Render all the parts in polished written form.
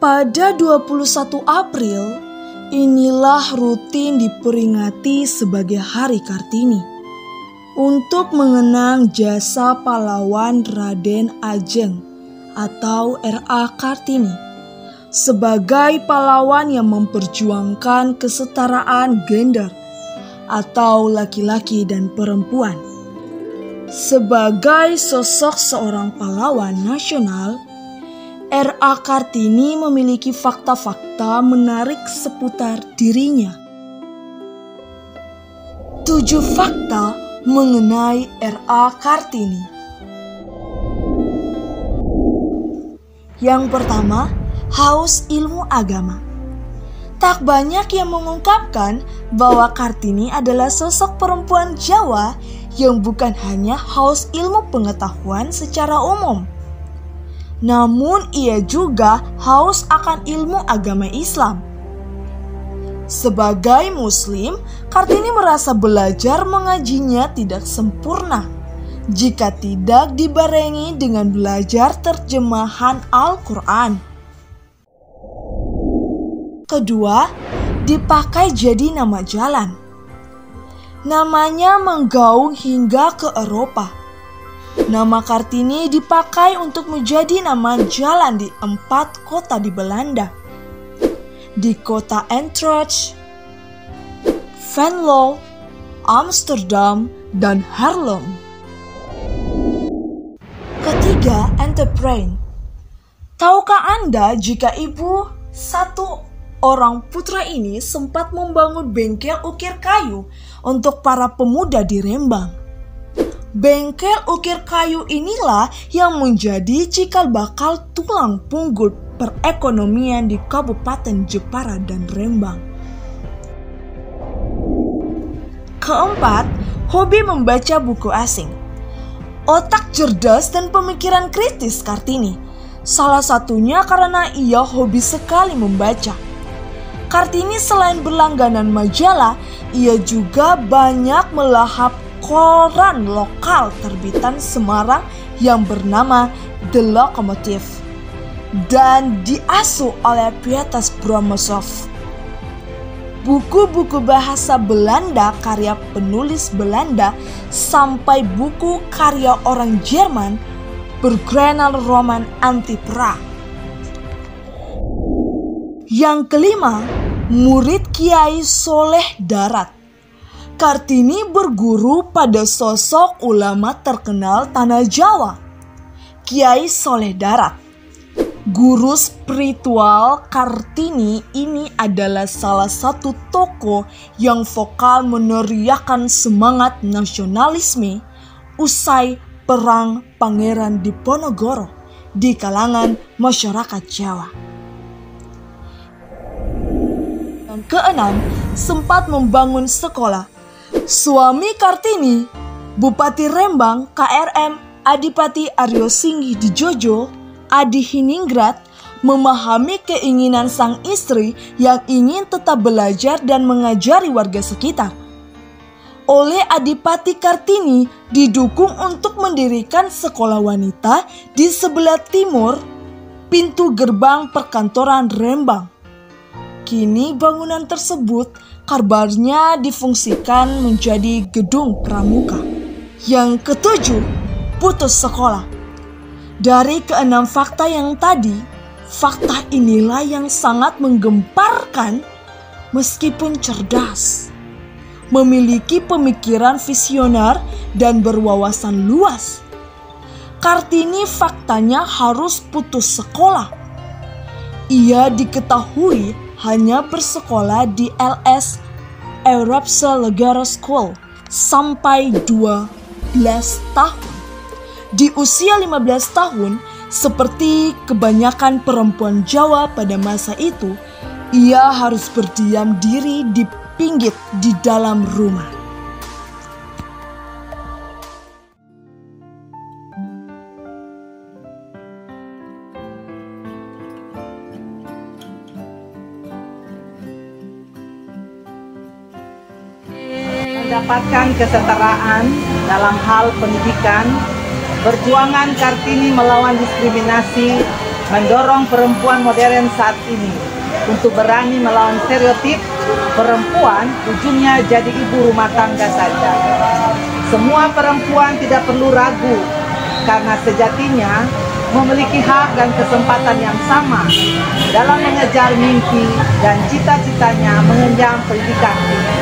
Pada 21 April, inilah rutin diperingati sebagai Hari Kartini untuk mengenang jasa pahlawan Raden Ajeng atau R.A. Kartini sebagai pahlawan yang memperjuangkan kesetaraan gender atau laki-laki dan perempuan. Sebagai sosok seorang pahlawan nasional, R.A. Kartini memiliki fakta-fakta menarik seputar dirinya. 7 fakta mengenai R.A. Kartini. Yang pertama, haus ilmu agama. Tak banyak yang mengungkapkan bahwa Kartini adalah sosok perempuan Jawa yang bukan hanya haus ilmu pengetahuan secara umum, namun ia juga haus akan ilmu agama Islam. Sebagai Muslim, Kartini merasa belajar mengajinya tidak sempurna jika tidak dibarengi dengan belajar terjemahan Al-Quran. Kedua, dipakai jadi nama jalan. Namanya menggaung hingga ke Eropa. Nama Kartini dipakai untuk menjadi nama jalan di 4 kota di Belanda. Di kota Utrecht, Venlo, Amsterdam, dan Haarlem. Ketiga, entrepreneur. Tahukah Anda jika ibu satu orang putra ini sempat membangun bengkel ukir kayu untuk para pemuda di Rembang? Bengkel ukir kayu inilah yang menjadi cikal bakal tulang punggung perekonomian di Kabupaten Jepara dan Rembang. Keempat, hobi membaca buku asing. Otak cerdas dan pemikiran kritis Kartini. Salah satunya karena ia hobi sekali membaca. Kartini selain berlangganan majalah, ia juga banyak melahap koran lokal terbitan Semarang yang bernama The Locomotive dan diasuh oleh Pieters Bromosov. Buku-buku bahasa Belanda karya penulis Belanda sampai buku karya orang Jerman bergenre roman anti-perang. Yang kelima, murid Kiai Soleh Darat. Kartini berguru pada sosok ulama terkenal tanah Jawa, Kiai Soleh Darat. Guru spiritual Kartini ini adalah salah satu tokoh yang vokal meneriakkan semangat nasionalisme usai Perang Pangeran Diponegoro di kalangan masyarakat Jawa. Yang keenam, sempat membangun sekolah. Suami Kartini, Bupati Rembang KRM Adipati Aryo Singgi Dijojo Adihiningrat, memahami keinginan sang istri yang ingin tetap belajar dan mengajari warga sekitar. Oleh Adipati Kartini didukung untuk mendirikan sekolah wanita di sebelah timur pintu gerbang perkantoran Rembang. Kini bangunan tersebut kabarnya difungsikan menjadi gedung pramuka. Yang ketujuh, putus sekolah. Dari keenam fakta yang tadi, fakta inilah yang sangat menggemparkan meskipun cerdas, memiliki pemikiran visioner dan berwawasan luas. Kartini faktanya harus putus sekolah. Ia diketahui hanya bersekolah di LS Europese Lagere School sampai 12 tahun. Di usia 15 tahun, seperti kebanyakan perempuan Jawa pada masa itu, ia harus berdiam diri di pinggir di dalam rumah. Mendapatkan kesetaraan dalam hal pendidikan, perjuangan Kartini melawan diskriminasi mendorong perempuan modern saat ini untuk berani melawan stereotip perempuan ujungnya jadi ibu rumah tangga saja. Semua perempuan tidak perlu ragu karena sejatinya memiliki hak dan kesempatan yang sama dalam mengejar mimpi dan cita-citanya mengenyam pendidikan tinggi.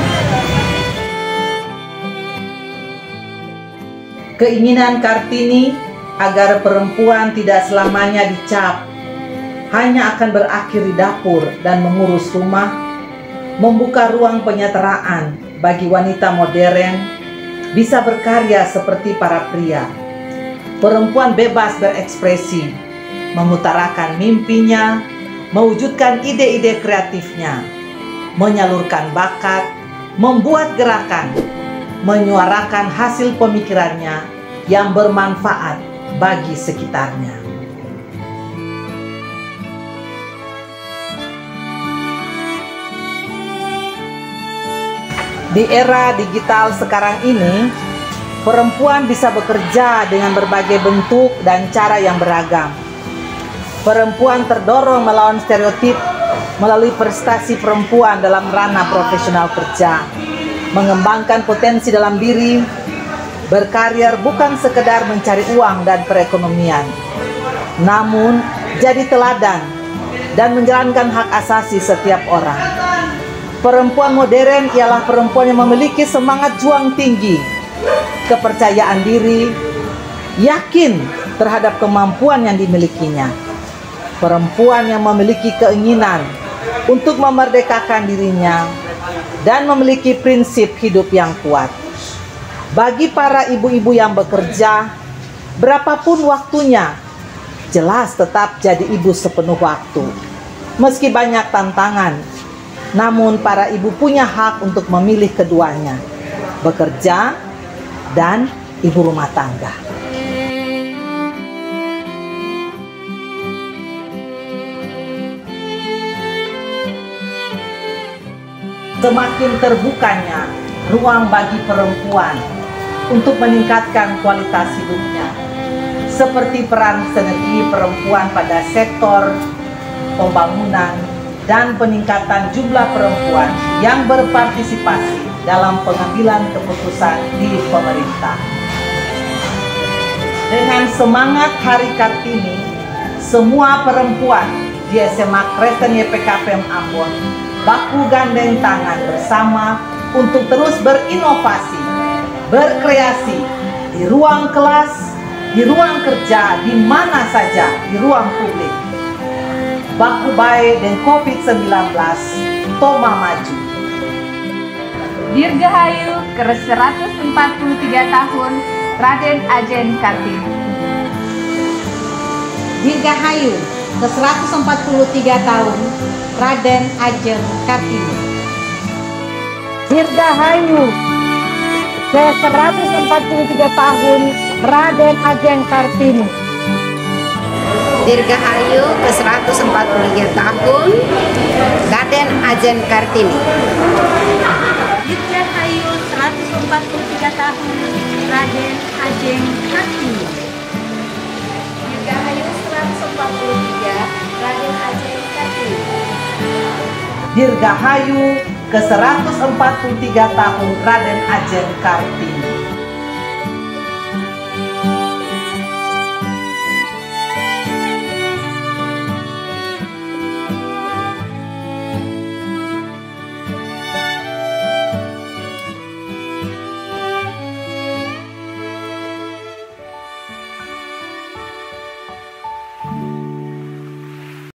Keinginan Kartini agar perempuan tidak selamanya dicap hanya akan berakhir di dapur dan mengurus rumah, membuka ruang penyetaraan bagi wanita modern bisa berkarya seperti para pria. Perempuan bebas berekspresi, mengutarakan mimpinya, mewujudkan ide-ide kreatifnya, menyalurkan bakat, membuat gerakan, menyuarakan hasil pemikirannya yang bermanfaat bagi sekitarnya. Di era digital sekarang ini, perempuan bisa bekerja dengan berbagai bentuk dan cara yang beragam. Perempuan terdorong melawan stereotip melalui prestasi perempuan dalam ranah profesional kerja, mengembangkan potensi dalam diri, berkarir bukan sekedar mencari uang dan perekonomian, namun jadi teladan dan menjalankan hak asasi setiap orang. Perempuan modern ialah perempuan yang memiliki semangat juang tinggi, kepercayaan diri, yakin terhadap kemampuan yang dimilikinya. Perempuan yang memiliki keinginan untuk memerdekakan dirinya dan memiliki prinsip hidup yang kuat. Bagi para ibu-ibu yang bekerja, berapapun waktunya, jelas tetap jadi ibu sepenuh waktu. Meski banyak tantangan, namun para ibu punya hak untuk memilih keduanya, bekerja dan ibu rumah tangga. Semakin terbukanya ruang bagi perempuan untuk meningkatkan kualitas hidupnya, seperti peran sinergi perempuan pada sektor pembangunan dan peningkatan jumlah perempuan yang berpartisipasi dalam pengambilan keputusan di pemerintah. Dengan semangat Hari Kartini, semua perempuan di SMA Kristen YPKPM Ambon baku gandeng tangan bersama untuk terus berinovasi, berkreasi di ruang kelas, di ruang kerja, di mana saja, di ruang publik. Baku bae dan COVID-19, Toma maju. Dirgahayu ke 143 tahun Raden Ajen Kartini. Dirgahayu ke 143 tahun Raden Ajen Kartini. Dirgahayu ke 143 tahun Raden Ajen Kartini. Dirgahayu ke 143 tahun Raden Ajen Kartini. Dirgahayu 143 tahun Raden Ajen Kartini. Dirgahayu 143 Raden Ajen Kartini. Dirgahayu ke 143 tahun Raden Ajen Kartini.